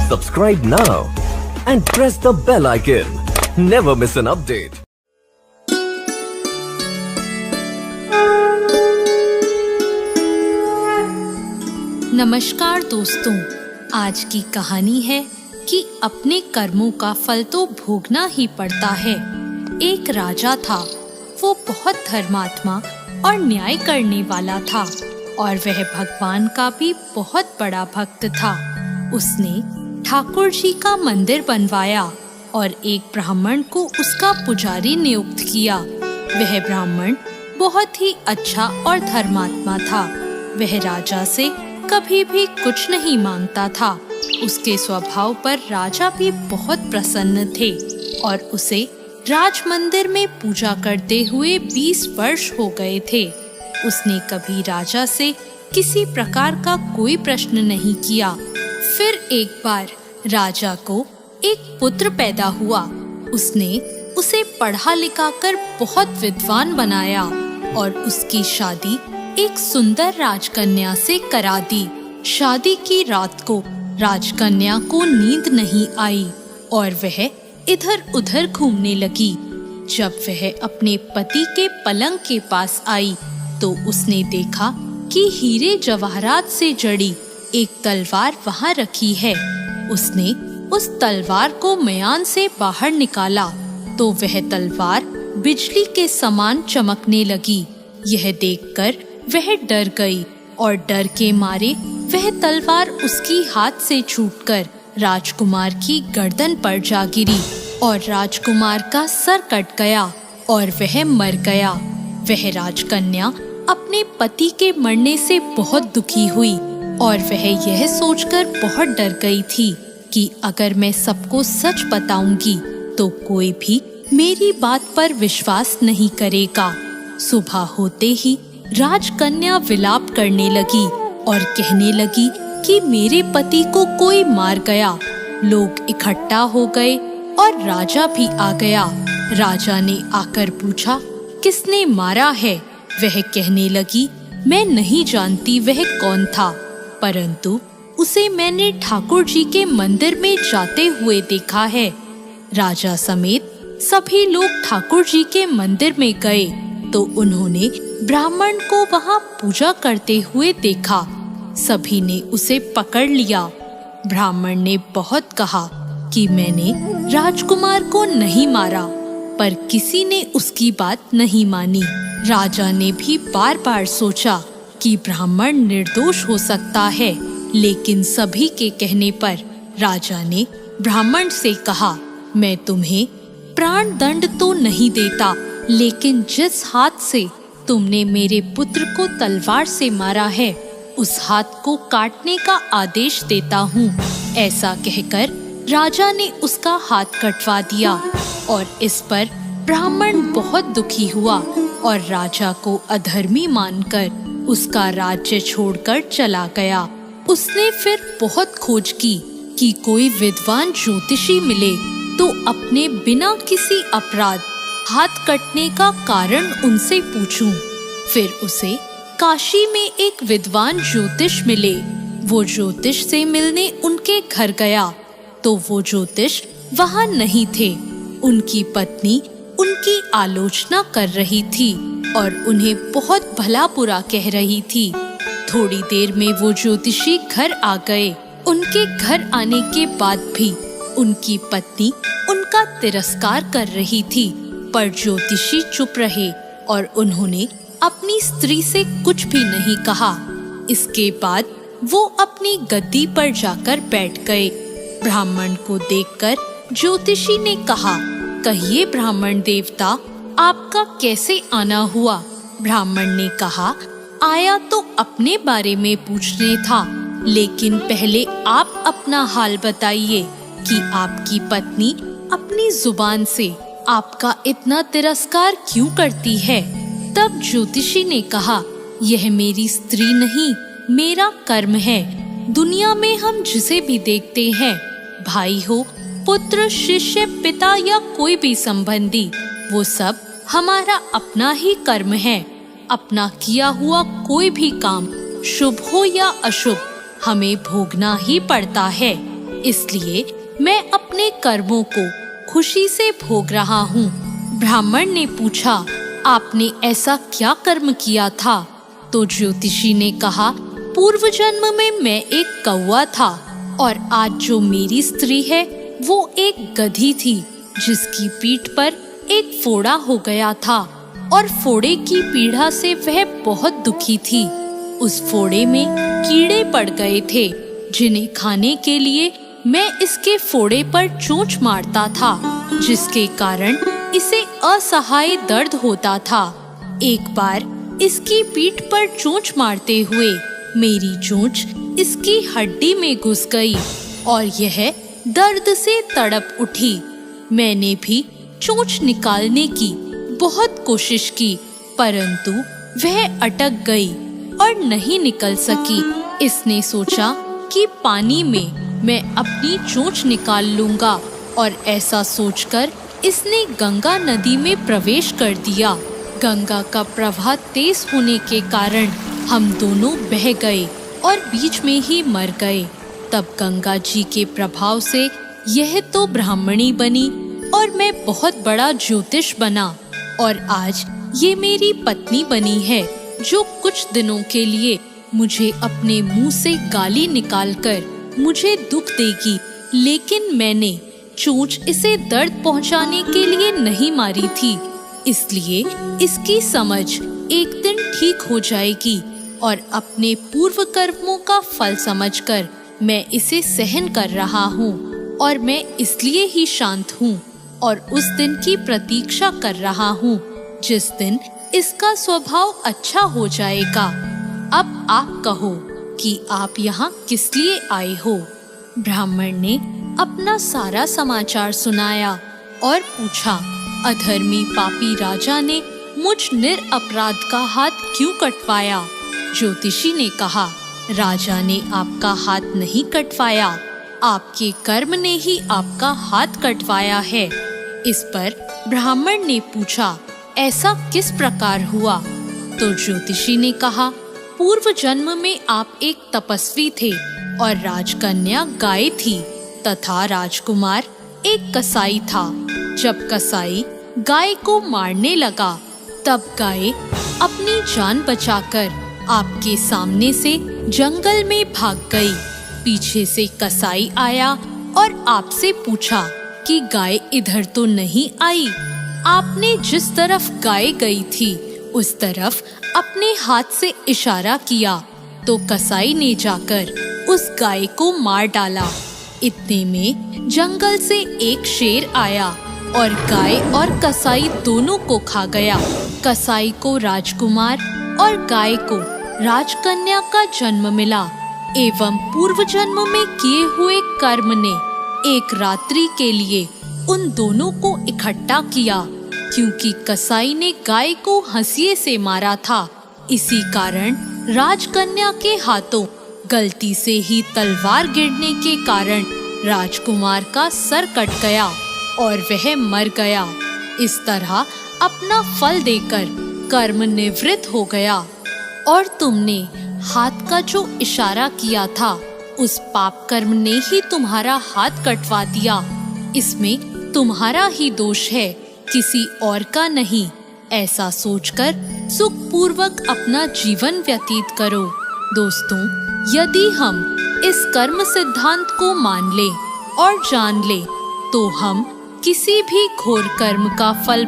Subscribe now and press the bell icon. Never miss an update. नमस्कार दोस्तों, आज की कहानी है कि अपने कर्मों का फल तो भोगना ही पड़ता है। एक राजा था, वो बहुत धर्मात्मा और न्याय करने वाला था और वह भगवान का भी बहुत बड़ा भक्त था। उसने ठाकुर जी का मंदिर बनवाया और एक ब्राह्मण को उसका पुजारी नियुक्त किया। वह ब्राह्मण बहुत ही अच्छा और धर्मात्मा था। वह राजा से कभी भी कुछ नहीं मांगता था। उसके स्वभाव पर राजा भी बहुत प्रसन्न थे और उसे राज मंदिर में पूजा करते हुए 20 वर्ष हो गए थे। उसने कभी राजा से किसी प्रकार का कोई प्रश्न नहीं किया। फिर एक बार राजा को एक पुत्र पैदा हुआ। उसने उसे पढ़ा लिखा कर बहुत विद्वान बनाया और उसकी शादी एक सुंदर राजकन्या से करा दी। शादी की रात को राजकन्या को नींद नहीं आई और वह इधर उधर घूमने लगी। जब वह अपने पति के पलंग के पास आई तो उसने देखा कि हीरे जवाहरात से जड़ी एक तलवार वहां रखी है। उसने उस तलवार को मयान से बाहर निकाला तो वह तलवार बिजली के समान चमकने लगी। यह देखकर वह डर गई और डर के मारे वह तलवार उसकी हाथ से छूटकर राजकुमार की गर्दन पर जा गिरी और राजकुमार का सर कट गया और वह मर गया। वह राजकन्या अपने पति के मरने से बहुत दुखी हुई और वह यह सोचकर बहुत डर गई थी कि अगर मैं सबको सच बताऊंगी तो कोई भी मेरी बात पर विश्वास नहीं करेगा। सुबह होते ही राजकन्या विलाप करने लगी और कहने लगी कि मेरे पति को कोई मार गया। लोग इकट्ठा हो गए और राजा भी आ गया। राजा ने आकर पूछा, किसने मारा है? वह कहने लगी, मैं नहीं जानती वह कौन था, परंतु उसे मैंने ठाकुर जी के मंदिर में जाते हुए देखा है। राजा समेत सभी लोग ठाकुर जी के मंदिर में गए तो उन्होंने ब्राह्मण को वहां पूजा करते हुए देखा। सभी ने उसे पकड़ लिया। ब्राह्मण ने बहुत कहा कि मैंने राजकुमार को नहीं मारा, पर किसी ने उसकी बात नहीं मानी। राजा ने भी बार बार सोचा कि ब्राह्मण निर्दोष हो सकता है, लेकिन सभी के कहने पर राजा ने ब्राह्मण से कहा, मैं तुम्हें प्राण दंड तो नहीं देता, लेकिन जिस हाथ से तुमने मेरे पुत्र को तलवार से मारा है उस हाथ को काटने का आदेश देता हूँ। ऐसा कहकर राजा ने उसका हाथ कटवा दिया और इस पर ब्राह्मण बहुत दुखी हुआ और राजा को अधर्मी मानकर उसका राज्य छोड़कर चला गया। उसने फिर बहुत खोज की कि कोई विद्वान ज्योतिषी मिले तो अपने बिना किसी अपराध हाथ कटने का कारण उनसे पूछूं। फिर उसे काशी में एक विद्वान ज्योतिष मिले। वो ज्योतिष से मिलने उनके घर गया तो वो ज्योतिष वहां नहीं थे। उनकी पत्नी उनकी आलोचना कर रही थी और उन्हें बहुत भला बुरा कह रही थी। थोड़ी देर में वो ज्योतिषी घर आ गए। उनके घर आने के बाद भी उनकी पत्नी उनका तिरस्कार कर रही थी, पर ज्योतिषी चुप रहे और उन्होंने अपनी स्त्री से कुछ भी नहीं कहा। इसके बाद वो अपनी गद्दी पर जाकर बैठ गए। ब्राह्मण को देखकर ज्योतिषी ने कहा, कहिए ब्राह्मण देवता, आपका कैसे आना हुआ? ब्राह्मण ने कहा, आया तो अपने बारे में पूछने था, लेकिन पहले आप अपना हाल बताइए कि आपकी पत्नी अपनी जुबान से आपका इतना तिरस्कार क्यों करती है? तब ज्योतिषी ने कहा, यह मेरी स्त्री नहीं, मेरा कर्म है। दुनिया में हम जिसे भी देखते हैं, भाई हो, पुत्र, शिष्य, पिता या कोई भी संबंधी, वो सब हमारा अपना ही कर्म है। अपना किया हुआ कोई भी काम शुभ हो या अशुभ हमें भोगना ही पड़ता है। इसलिए मैं अपने कर्मों को खुशी से भोग रहा हूँ। ब्राह्मण ने पूछा, आपने ऐसा क्या कर्म किया था? तो ज्योतिषी ने कहा, पूर्व जन्म में मैं एक कौवा था और आज जो मेरी स्त्री है वो एक गधी थी, जिसकी पीठ पर एक फोड़ा हो गया था और फोड़े की पीड़ा से वह बहुत दुखी थी। उस फोड़े में कीड़े पड़ गए थे, जिन्हें खाने के लिए मैं इसके फोड़े पर चोंच मारता था, जिसके कारण इसे असहाय दर्द होता था। एक बार इसकी पीठ पर चोंच मारते हुए मेरी चोंच इसकी हड्डी में घुस गई और यह दर्द से तड़प उठी। मैंने भी चोंच निकालने की बहुत कोशिश की, परंतु वह अटक गई और नहीं निकल सकी। इसने सोचा कि पानी में मैं अपनी चोंच निकाल लूंगा और ऐसा सोचकर इसने गंगा नदी में प्रवेश कर दिया। गंगा का प्रवाह तेज होने के कारण हम दोनों बह गए और बीच में ही मर गए। तब गंगा जी के प्रभाव से यह तो ब्राह्मणी बनी और मैं बहुत बड़ा ज्योतिष बना और आज ये मेरी पत्नी बनी है, जो कुछ दिनों के लिए मुझे अपने मुंह से गाली निकालकर मुझे दुख देगी। लेकिन मैंने चोंच इसे दर्द पहुंचाने के लिए नहीं मारी थी, इसलिए इसकी समझ एक दिन ठीक हो जाएगी और अपने पूर्व कर्मों का फल समझकर मैं इसे सहन कर रहा हूँ और मैं इसलिए ही शांत हूँ और उस दिन की प्रतीक्षा कर रहा हूँ जिस दिन इसका स्वभाव अच्छा हो जाएगा। अब आप कहो कि आप यहाँ किस लिए आए हो? ब्राह्मण ने अपना सारा समाचार सुनाया और पूछा, अधर्मी पापी राजा ने मुझ निरपराध का हाथ क्यों कटवाया? ज्योतिषी ने कहा, राजा ने आपका हाथ नहीं कटवाया, आपके कर्म ने ही आपका हाथ कटवाया है। इस पर ब्राह्मण ने पूछा, ऐसा किस प्रकार हुआ? तो ज्योतिषी ने कहा, पूर्व जन्म में आप एक तपस्वी थे और राजकन्या गाय थी तथा राजकुमार एक कसाई था। जब कसाई गाय को मारने लगा तब गाय अपनी जान बचाकर आपके सामने से जंगल में भाग गई। पीछे से कसाई आया और आपसे पूछा कि गाय इधर तो नहीं आई। आपने जिस तरफ गाय गई थी उस तरफ अपने हाथ से इशारा किया तो कसाई ने जाकर उस गाय को मार डाला। इतने में जंगल से एक शेर आया और गाय और कसाई दोनों को खा गया। कसाई को राजकुमार और गाय को राजकन्या का जन्म मिला एवं पूर्व जन्म में किए हुए कर्म ने एक रात्रि के लिए उन दोनों को इकट्ठा किया। क्योंकि कसाई ने गाय को हंसिए से मारा था, इसी कारण राजकन्या के हाथों गलती से ही तलवार गिरने के कारण राजकुमार का सर कट गया और वह मर गया। इस तरह अपना फल देकर कर्म निवृत्त हो गया। और तुमने हाथ का जो इशारा किया था उस पाप कर्म ने ही तुम्हारा हाथ कटवा दिया। इसमें तुम्हारा ही दोष है, किसी और का नहीं। ऐसा सोचकर सुखपूर्वक अपना जीवन व्यतीत करो। दोस्तों, यदि हम इस कर्म सिद्धांत को मान लें और जान लें तो हम किसी भी घोर कर्म का फल